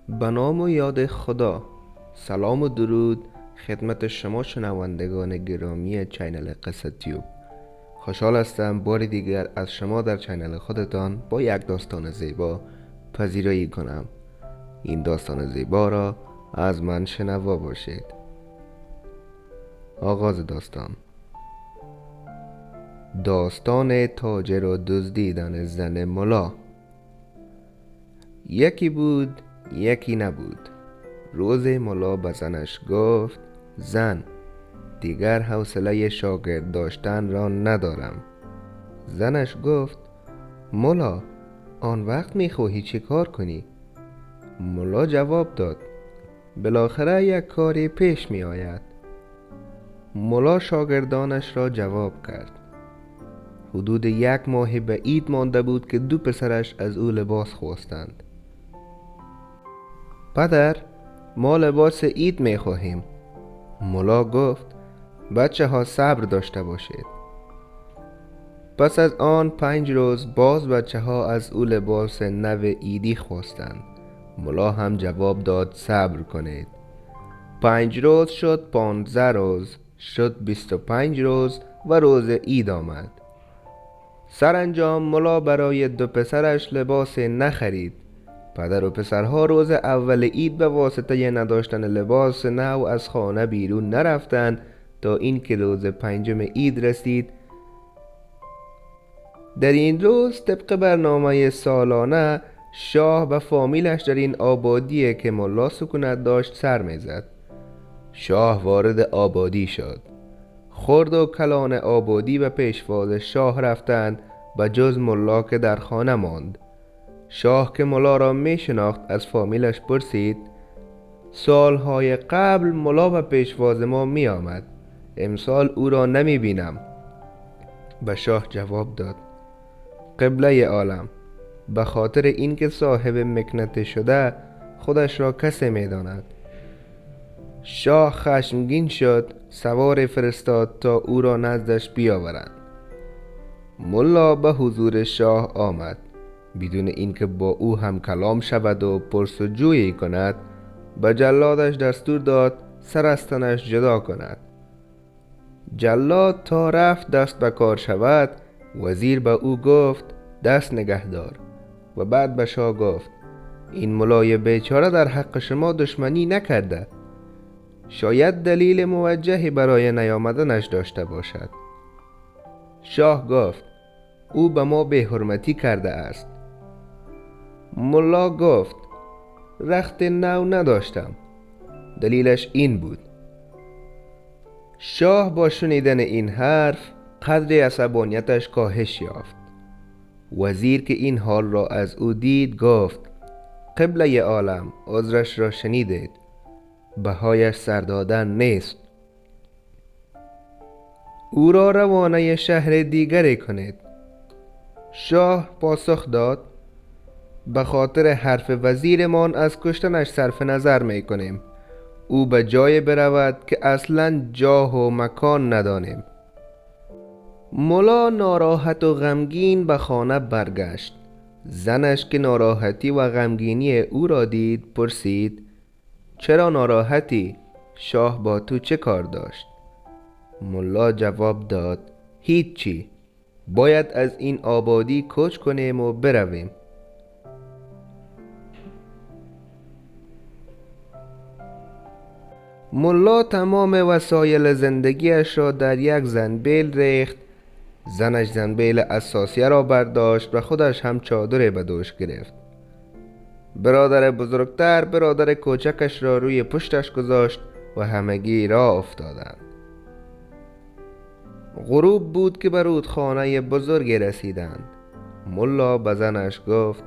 به نام و یاد خدا. سلام و درود خدمت شما شنوندگان گرامی چینل قصه تیوب. خوشحال هستم بار دیگر از شما در چینل خودتان با یک داستان زیبا پذیرایی کنم. این داستان زیبا را از من شنوا باشید. آغاز داستان تاجر و دزدیدن زن ملا. یکی بود یکی نبود. روز ملا به زنش گفت: زن، دیگر حوصله شاگرد داشتن را ندارم. زنش گفت: ملا، آن وقت میخواهی چه کار کنی؟ ملا جواب داد: بالاخره یک کاری پیش می آید. ملا شاگردانش را جواب کرد. حدود 1 ماه به عید مانده بود که 2 پسرش از او لباس خواستند. پدر، ما لباس عید می خواهیم. ملا گفت: بچه ها صبر داشته باشید. پس از آن 5 روز باز بچه ها از او لباس نو عیدی خواستند. ملا هم جواب داد صبر کنید. 5 روز شد، 15 روز شد، 25 روز و روز عید آمد. سرانجام ملا برای 2 پسرش لباس نخرید. پدر و پسرها روز اول عید به واسطه نداشتن لباس نو از خانه بیرون نرفتند تا اینکه روز 5 عید رسید. در این روز طبق برنامه سالانه شاه به فامیلش در این آبادی که ملا سکونت داشت سر میزد. شاه وارد آبادی شد. خرد و کلان آبادی به پیشواز شاه رفتند و جز ملا که در خانه ماند. شاه که ملا را می شناخت از فامیلش پرسید: سالهای قبل ملا به پیشواز ما می آمد، امسال او را نمی بینم. به شاه جواب داد: قبله عالم، به خاطر اینکه صاحب مکنت شده خودش را کسی می داند. شاه خشمگین شد، سوار فرستاد تا او را نزدش بیاورند. ملا به حضور شاه آمد. بدون اینکه با او هم کلام شود و پرسجویی کند، به جلادش دستور داد سر از تنش جدا کند. جلاد تا رفت دست به کار شود، وزیر به او گفت: دست نگه دار. و بعد به شاه گفت: این ملای بیچاره در حق شما دشمنی نکرده، شاید دلیل موجهی برای نیامدنش داشته باشد. شاه گفت: او به ما بی‌حرمتی کرده است. ملا گفت: رخت نو نداشتم، دلیلش این بود. شاه با شنیدن این حرف قدر عصبانیتش کاهش یافت. وزیر که این حال را از او دید گفت: قبله عالم، عذرش را شنیدید، بهایش سر دادن نیست. او را روانه شهر دیگری کنید. شاه پاسخ داد: به خاطر حرف وزیرمان از کشتنش صرف نظر می کنیم. او به جای برود که اصلا جاه و مکان ندانیم. ملا ناراحت و غمگین به خانه برگشت. زنش که ناراحتی و غمگینی او را دید پرسید: چرا ناراحتی؟ شاه با تو چه کار داشت؟ ملا جواب داد: هیچی، باید از این آبادی کوچ کنیم و برویم. ملا تمام وسایل زندگیش را در یک زنبیل ریخت. زنش زنبیل اساسیه را برداشت و خودش هم چادر به دوش گرفت. برادر بزرگتر برادر کوچکش را روی پشتش گذاشت و همگی راه افتادند. غروب بود که به رودخانه بزرگی رسیدند. ملا به زنش گفت: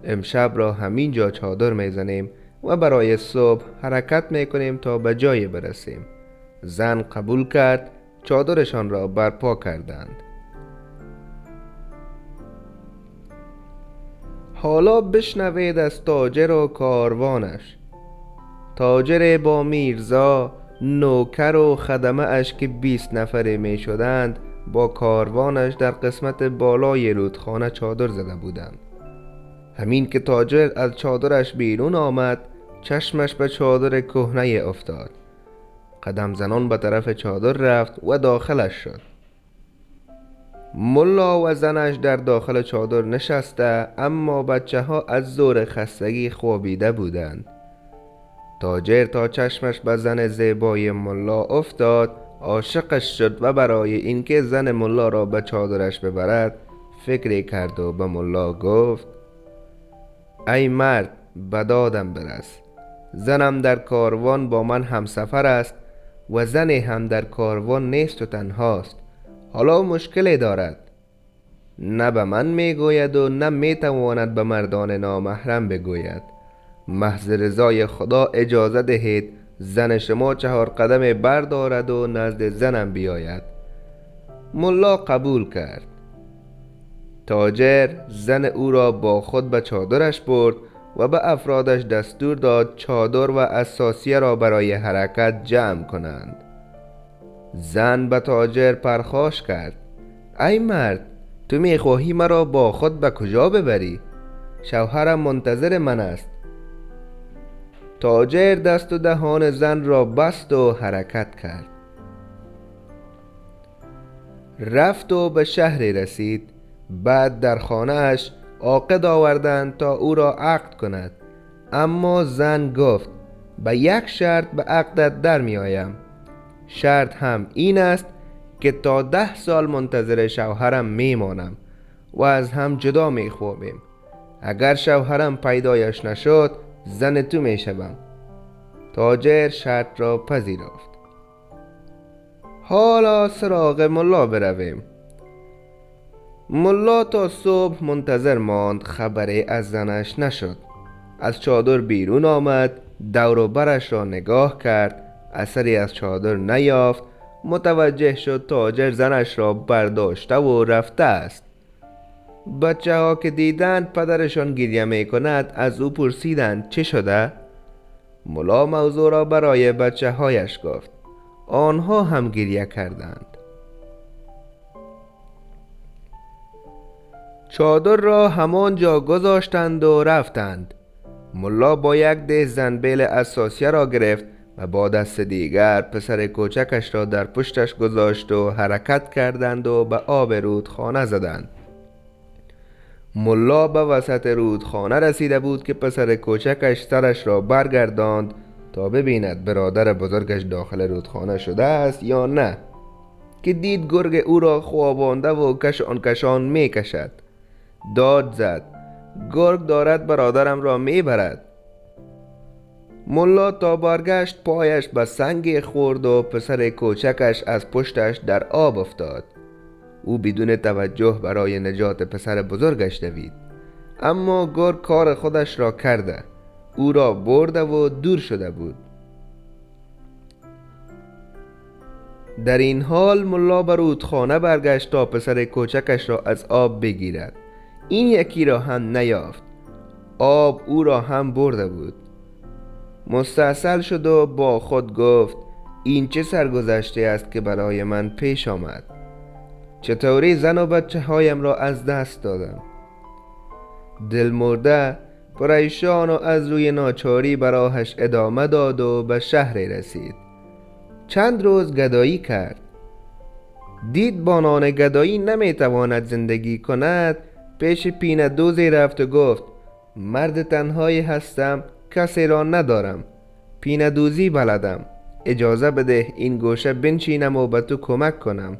امشب را همینجا چادر میزنیم و برای صبح حرکت میکنیم تا به جای برسیم. زن قبول کرد. چادرشان را برپا کردند. حالا بشنوید از تاجر و کاروانش. تاجر با میرزا، نوکر و خدمه اش که 20 نفره می شدند با کاروانش در قسمت بالای رودخانه چادر زده بودند. همین که تاجر از چادرش بیرون آمد چشمش به چادر کهنه افتاد. قدم زنان به طرف چادر رفت و داخلش شد. ملا و زنش در داخل چادر نشسته، اما بچه ها از زور خستگی خوابیده بودند. تاجر تا چشمش به زن زیبای ملا افتاد عاشقش شد و برای اینکه زن ملا را به چادرش ببرد فکری کرد و به ملا گفت: ای مرد، به دادم برس. زنم در کاروان با من همسفر است و زنی هم در کاروان نیست و تنهاست. حالا مشکلی دارد. نه به من میگوید و نه میتواند به مردان نامحرم بگوید. محض رضای خدا اجازه دهید زن شما 4 قدم بردارد و نزد زنم بیاید. ملا قبول کرد. تاجر زن او را با خود به چادرش برد و به افرادش دستور داد چادر و اساسیه را برای حرکت جمع کنند. زن به تاجر پرخاش کرد: ای مرد، تو میخواهی مرا با خود به کجا ببری؟ شوهرم منتظر من است. تاجر دست و دهان زن را بست و حرکت کرد. رفت و به شهری رسید. بعد در خانه اش عاقد آوردند تا او را عقد کند، اما زن گفت: به یک شرط به عقدت در می آیم. شرط هم این است که تا 10 سال منتظر شوهرم می مانم و از هم جدا می خوابیم. اگر شوهرم پیدایش نشد زن تو می شوم. تاجر شرط را پذیرفت. حالا سراغ ملا برویم. ملا تا صبح منتظر ماند، خبری از زنش نشد. از چادر بیرون آمد، دور و برش را نگاه کرد، اثری از چادر نیافت. متوجه شد تاجر زنش را برداشته و رفته است. بچه ها که دیدند پدرشان گریه می کند از او پرسیدند چه شده؟ ملا موضوع را برای بچه هایش گفت. آنها هم گریه کردند. چادر را همان جا گذاشتند و رفتند. ملا با یک ده زنبیل اساسیه را گرفت و با دست دیگر پسر کوچکش را در پشتش گذاشت و حرکت کردند و به آب رودخانه زدند. ملا به وسط رودخانه رسیده بود که پسر کوچکش سرش را برگرداند تا ببیند برادر بزرگش داخل رودخانه شده است یا نه، که دید گرگ او را خوابانده و کشان می کشد. داد زد: گرگ دارد برادرم را می برد. ملا تا برگشت پایش به سنگ خورد و پسر کوچکش از پشتش در آب افتاد. او بدون توجه برای نجات پسر بزرگش دوید، اما گرگ کار خودش را کرده، او را برده و دور شده بود. در این حال ملا به رودخانه برگشت تا پسر کوچکش را از آب بگیرد. این یکی را هم نیافت. آب او را هم برده بود. مستحصل شد و با خود گفت: این چه سرگذشته است که برای من پیش آمد؟ چطوری زن و بچه هایم را از دست دادم؟ دل مرده پریشان و از روی ناچاری به راهش ادامه داد و به شهری رسید. چند روز گدایی کرد. دید با نان گدایی نمیتواند زندگی کند. پیش پینه دوزی رفت و گفت: مرد تنهایی هستم، کسی را ندارم، پینه دوزی بلدم، اجازه بده این گوشه بنشینم و به تو کمک کنم.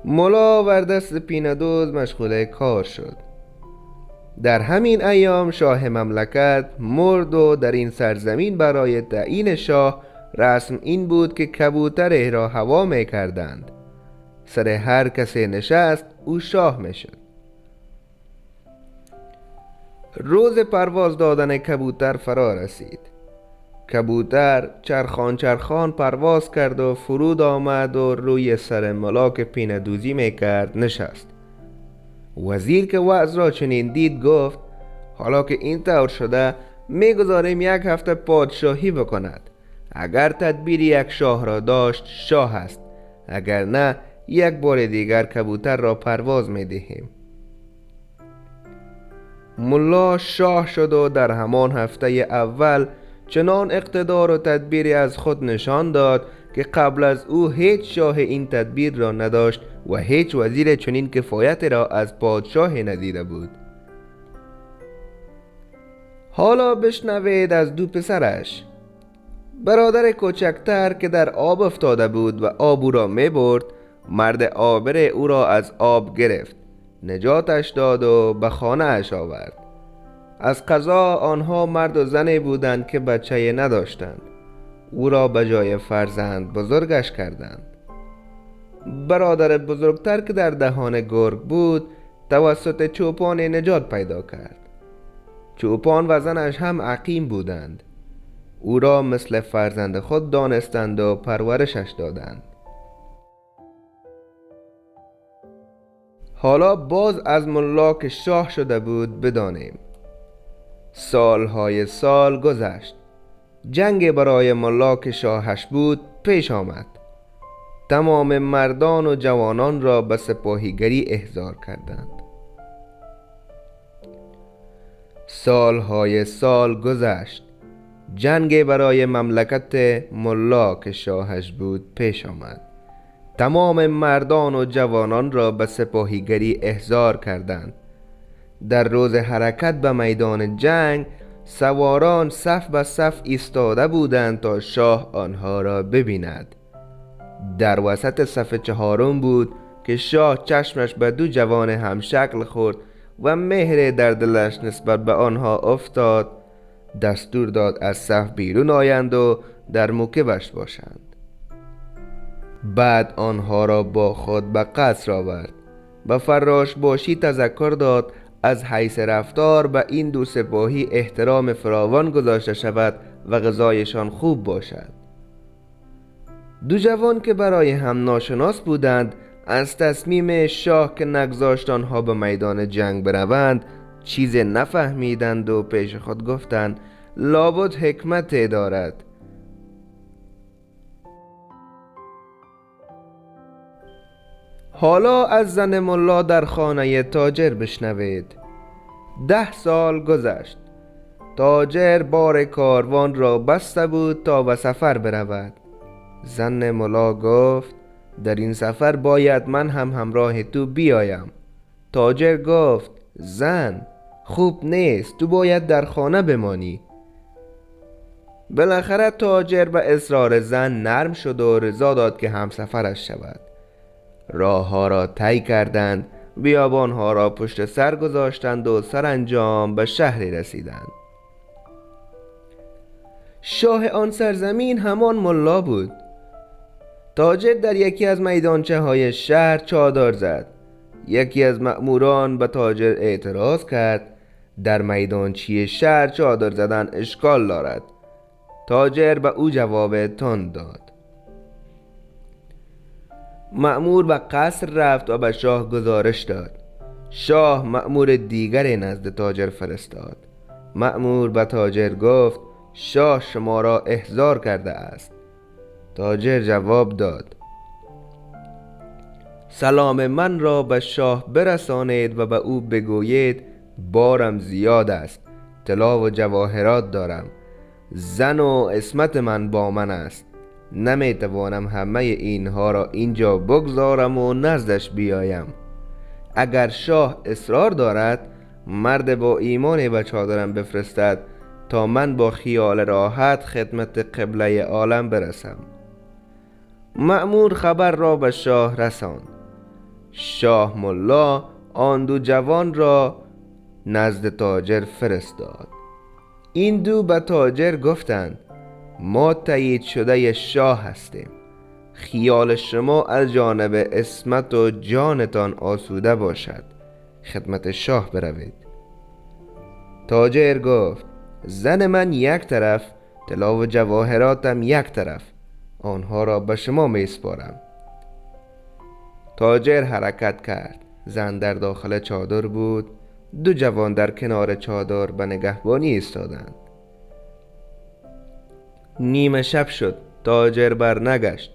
ملا ور دست پینه دوز مشغول کار شد. در همین ایام شاه مملکت مرد و در این سرزمین برای تعیین شاه رسم این بود که کبوتری را هوا می کردند. سر هر کسی نشست او شاه می شد. روز پرواز دادن کبوتر فرا رسید. کبوتر چرخان پرواز کرد و فرود آمد و روی سر ملا که پینه دوزی می کرد نشست. وزیر که وضع را چنین دید گفت: حالا که این طور شده میگذاریم 1 هفته پادشاهی بکند. اگر تدبیر یک شاه را داشت شاه است، اگر نه 1 بار دیگر کبوتر را پرواز می دهیم. ملا شاه شد و در همان هفته اول چنان اقتدار و تدبیری از خود نشان داد که قبل از او هیچ شاه این تدبیر را نداشت و هیچ وزیر چنین کفایت را از پادشاه ندیده بود. حالا بشنوید از دو پسرش. برادر کوچکتر که در آب افتاده بود و آب او را می برد، مرد عابر او را از آب گرفت، نجاتش داد و به خانه اش آورد. از قضا آنها مرد و زنی بودند که بچه نداشتند. او را به جای فرزند بزرگش کردند. برادر بزرگتر که در دهان گرگ بود توسط چوپان نجات پیدا کرد. چوپان و زنش هم عقیم بودند. او را مثل فرزند خود دانستند و پرورشش دادند. حالا باز از ملا که شاه شده بود بدانیم. سالهای سال گذشت. جنگ برای ملا که شاهش بود پیش آمد. تمام مردان و جوانان را به سپاهیگری احضار کردند. سالهای سال گذشت. جنگ برای مملکت ملا که شاهش بود پیش آمد. تمام مردان و جوانان را به سپاهیگری احضار کردند. در روز حرکت به میدان جنگ سواران صف به صف ایستاده بودند تا شاه آنها را ببیند. در وسط صف چهارم بود که شاه چشمش به دو جوان همشکل خورد و مهر در دلش نسبت به آنها افتاد. دستور داد از صف بیرون آیند و در موکبش باشند. بعد آنها را با خود به قصر آورد. به فراش باشی تذکر داد از حیث رفتار به این دو سپاهی احترام فراوان گذاشته شود و غذایشان خوب باشد. دو جوان که برای هم ناشناس بودند از تصمیم شاه که نگذاشت آنها به میدان جنگ بروند چیز نفهمیدند و پیش خود گفتند لابد حکمت دارد. حالا از زن ملا در خانه تاجر بشنوید. 10 سال گذشت. تاجر بار کاروان را بسته بود تا به سفر برود. زن ملا گفت در این سفر باید من هم همراه تو بیایم. تاجر گفت زن خوب نیست، تو باید در خانه بمانی. بالاخره تاجر به اصرار زن نرم شد و رضا داد که همسفرش شود. راه ها را طی کردند، بیابان ها را پشت سر گذاشتند و سرانجام به شهری رسیدند. شاه آن سرزمین همان ملا بود. تاجر در یکی از میدانچه های شهر چادر زد. یکی از مأموران به تاجر اعتراض کرد در میدانچه شهر چادر زدن اشکال دارد. تاجر به او جواب تند داد. مأمور به قصر رفت و به شاه گزارش داد. شاه مأمور دیگری نزد تاجر فرستاد. مأمور به تاجر گفت شاه شما را احضار کرده است. تاجر جواب داد سلام من را به شاه برسانید و به او بگویید بارم زیاد است، طلا و جواهرات دارم، زن و عصمت من با من است، نمیتوانم همه اینها را اینجا بگذارم و نزدش بیایم. اگر شاه اصرار دارد مرد با ایمانی به چادرم بفرستد تا من با خیال راحت خدمت قبله عالم برسم. مأمور خبر را به شاه رساند. شاه ملا آن دو جوان را نزد تاجر فرستاد. این دو به تاجر گفتند ما تایید شده شاه هستیم. خیال شما از جانب عصمت و جانتان آسوده باشد، خدمت شاه بروید. تاجر گفت زن من یک طرف، طلا و جواهراتم یک طرف، آنها را به شما می سپارم. تاجر حرکت کرد. زن در داخل چادر بود. دو جوان در کنار چادر به نگهبانی ایستادند. نیمه شب شد. تاجر برنگشت.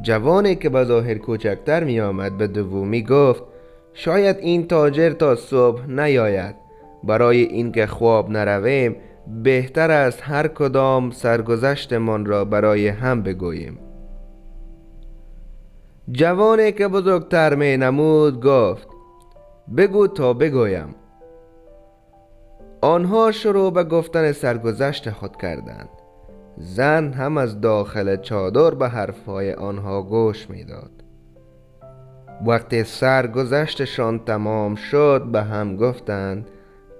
جوانی که به ظاهر کوچکتر می آمد به دومی گفت شاید این تاجر تا صبح نیاید. برای اینکه خواب نرویم بهتر است هر کدام سرگذشتمان را برای هم بگوییم. جوانی که بزرگتر می نمود گفت بگو تا بگویم. آنها شروع به گفتن سرگذشت خود کردند. زن هم از داخل چادر به حرفهای آنها گوش میداد. وقتی سرگذشتشان تمام شد به هم گفتند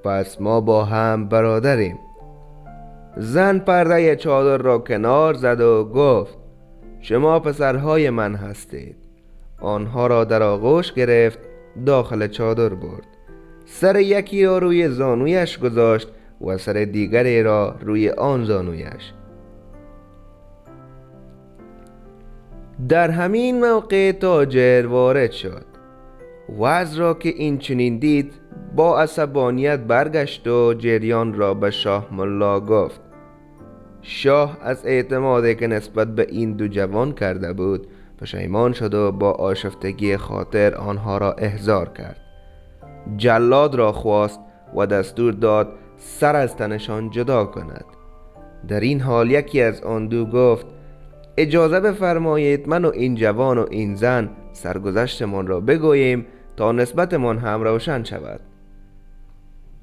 پس ما با هم برادریم. زن پرده چادر را کنار زد و گفت شما پسرهای من هستید. آنها را در آغوش گرفت داخل چادر برد. سر یکی را روی زانویش گذاشت و سر دیگری را روی آن زانویش. در همین موقع تاجر وارد شد. وضع را که این چنین دید با عصبانیت برگشت و جریان را به شاه ملا گفت. شاه از اعتمادی که نسبت به این دو جوان کرده بود پشیمان شد و با آشفتگی خاطر آنها را احضار کرد. جلاد را خواست و دستور داد سر از تنشان جدا کند. در این حال یکی از آن دو گفت اجازه بفرمایید من و این جوان و این زن سرگذشتمان را بگوییم تا نسبتمان هم روشن شود.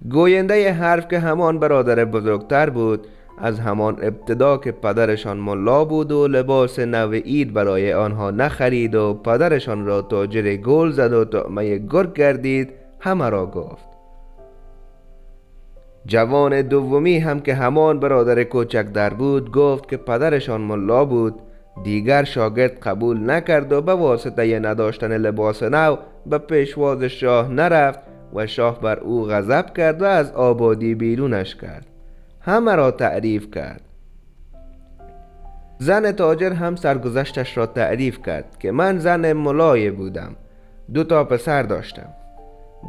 گوینده حرف که همان برادر بزرگتر بود از همان ابتدا که پدرشان ملا بود و لباس نو عید برای آنها نخرید و پدرشان را تاجر گل زد و طعمه گرگ گردید همه را گفت. جوان دومی هم که همان برادر کوچک در بود گفت که پدرشان ملا بود. دیگر شاگرد قبول نکرد و به واسطه نداشتن لباس نو به پیشواز شاه نرفت و شاه بر او غضب کرد و از آبادی بیرونش کرد. همه را تعریف کرد. زن تاجر هم سرگذشتش را تعریف کرد که من زن ملایی بودم. 2 پسر داشتم.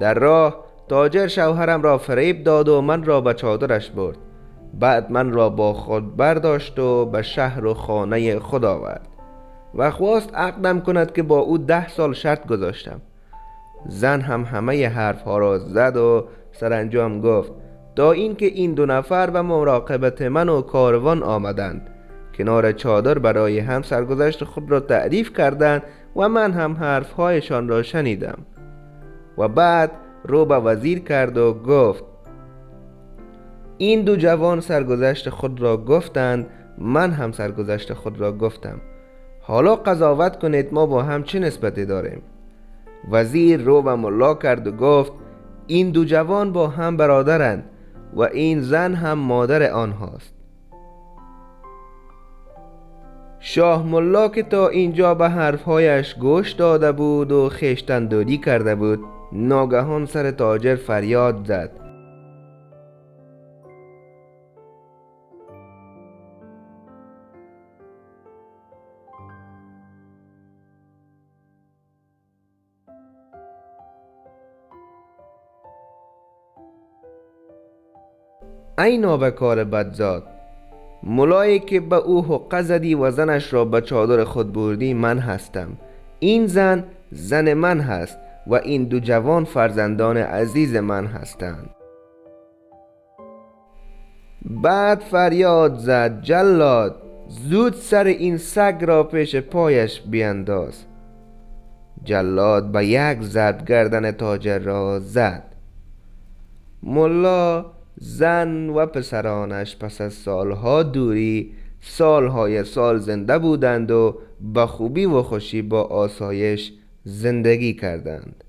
در راه تاجر شوهرم را فریب داد و من را به چادرش برد. بعد من را با خود برداشت و به شهر و خانه خود آورد و خواست عقدم کند که با او 10 سال شرط گذاشتم. زن هم همه حرف ها را زد و سرانجام گفت تا اینکه این 2 نفر به مراقبت من و کاروان آمدند. کنار چادر برای هم سرگذشت خود را تعریف کردند و من هم حرف هایشان را شنیدم. و بعد رو به وزیر کرد و گفت این 2 جوان سرگذشت خود را گفتند من هم سرگذشت خود را گفتم. حالا قضاوت کنید ما با هم چه نسبتی داریم. وزیر رو به ملا کرد و گفت این 2 جوان با هم برادرند و این زن هم مادر آنهاست. شاه ملا که تا اینجا به حرفهایش گوش داده بود و خویشتن‌داری کرده بود ناگهان سر تاجر فریاد زد ای نابکار بدزاد، ملایی که به او حقه زدی و زنش را به چادر خود بردی من هستم. این زن من هست و این 2 جوان فرزندان عزیز من هستند. بعد فریاد زد جلاد زود سر این سگ را پیش پایش بینداز. جلاد به یک ضرب گردن تاجر را زد. ملا، زن و پسرانش پس از سالها دوری سالهای سال زنده بودند و به خوبی و خوشی با آسایش زندگی کردند.